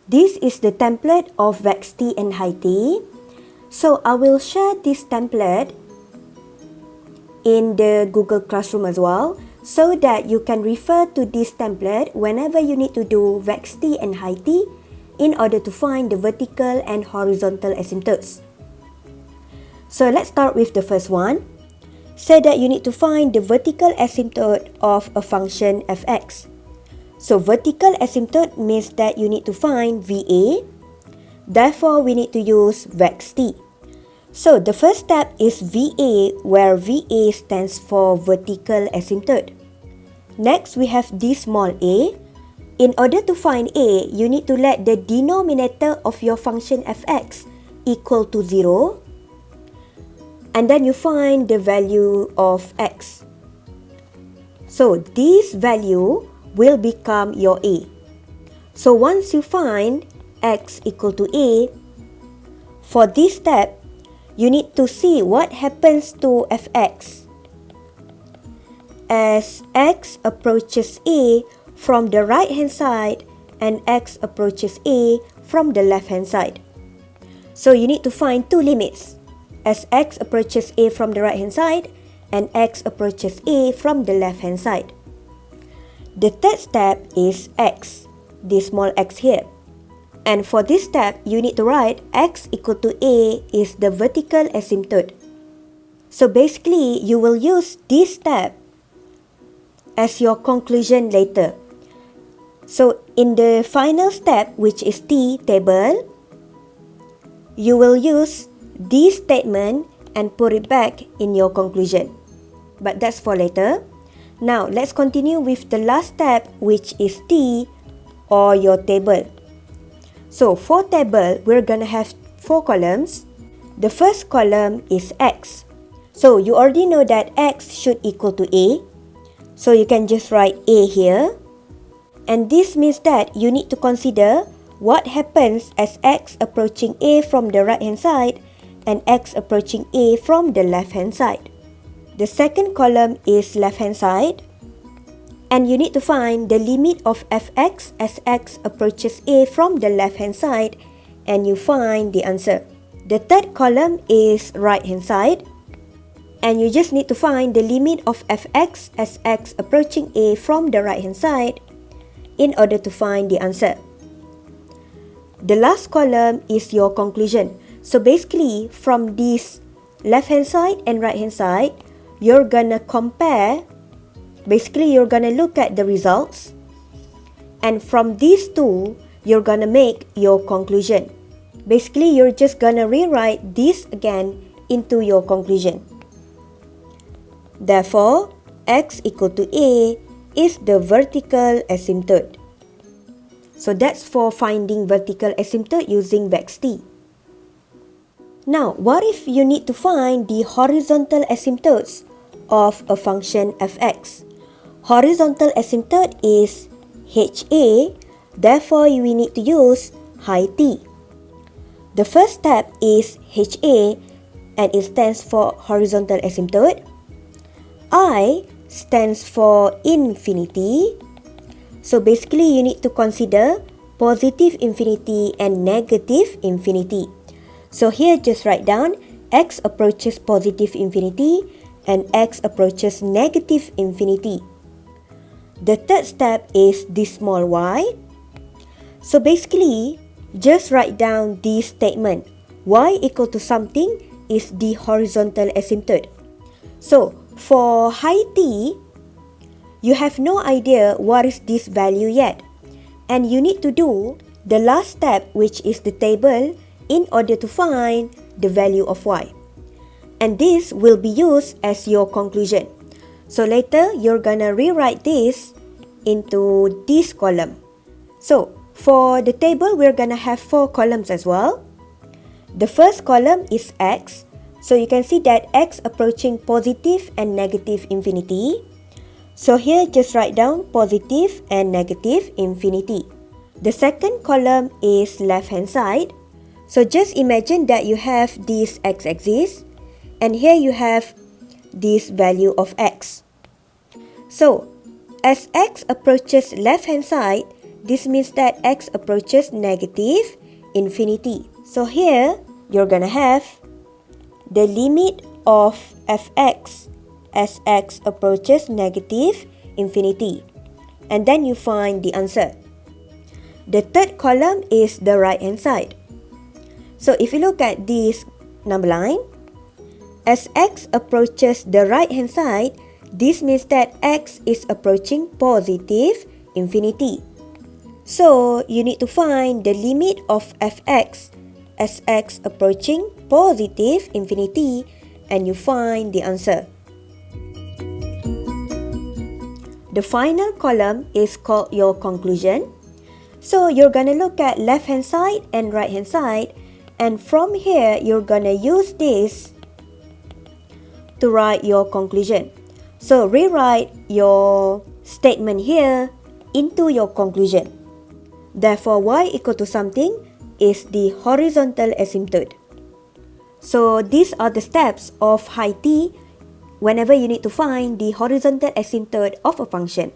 This is the template of VexT and HiT. So I will share this template in the Google Classroom as well, so that you can refer to this template whenever you need to do VexT and HiT in order to find the vertical and horizontal asymptotes. So let's start with the first one. Say that you need to find the vertical asymptote of a function fx. So vertical asymptote means that you need to find VA. Therefore, we need to use VexT. So the first step is VA, where VA stands for vertical asymptote. Next, we have this small a. In order to find a, you need to let the denominator of your function fx equal to 0. And then you find the value of x. So this value will become your a. So once you find x equal to a, for this step, you need to see what happens to fx as x approaches a from the right hand side and x approaches a from the left hand side. So you need to find two limits as x approaches a from the right hand side and x approaches a from the left hand side. The third step is x, this small x here. And for this step, you need to write x equal to a is the vertical asymptote. So basically, you will use this step as your conclusion later. So in the final step, which is T table, you will use this statement and put it back in your conclusion. But that's for later. Now, let's continue with the last step, which is T, or your table. So for table, we're gonna have 4 columns. The first column is x. So you already know that x should equal to a. So you can just write a here. And this means that you need to consider what happens as x approaching a from the right hand side and x approaching a from the left hand side. The second column is left hand side. And you need to find the limit of fx as x approaches a from the left hand side, and you find the answer. The third column is right hand side, and you just need to find the limit of fx as x approaching a from the right hand side in order to find the answer. The last column is your conclusion. So basically, from this left hand side and right hand side, you're gonna compare. Basically, you're gonna look at the results, and from these two, you're gonna make your conclusion. Basically, you're just gonna rewrite this again into your conclusion. Therefore, x equal to a is the vertical asymptote. So that's for finding vertical asymptote using VexT. Now, what if you need to find the horizontal asymptotes of a function fx? Horizontal asymptote is HA, therefore we need to use HiT. The first step is HA, and it stands for horizontal asymptote. I stands for infinity. So basically, you need to consider positive infinity and negative infinity. So here, just write down x approaches positive infinity and x approaches negative infinity. The third step is this small y. So basically, just write down this statement. Y equal to something is the horizontal asymptote. So for high t, you have no idea what is this value yet. And you need to do the last step, which is the table, in order to find the value of y. And this will be used as your conclusion. So later, you're gonna rewrite this into this column. So for the table, we're gonna have 4 columns as well. The first column is x. So you can see that x approaching positive and negative infinity. So here, just write down positive and negative infinity. The second column is left hand side. So just imagine that you have this x-axis, and here you have this value of x. So as x approaches left hand side, this means that x approaches negative infinity. So here, you're gonna have the limit of fx as x approaches negative infinity. And then you find the answer. The third column is the right hand side. So if you look at this number line, as x approaches the right hand side, this means that x is approaching positive infinity. So you need to find the limit of fx as x approaching positive infinity, and you find the answer. The final column is called your conclusion. So you're gonna look at left hand side and right hand side, and from here you're gonna use this to write your conclusion. So rewrite your statement here into your conclusion. Therefore, y equal to something is the horizontal asymptote. So these are the steps of high T whenever you need to find the horizontal asymptote of a function.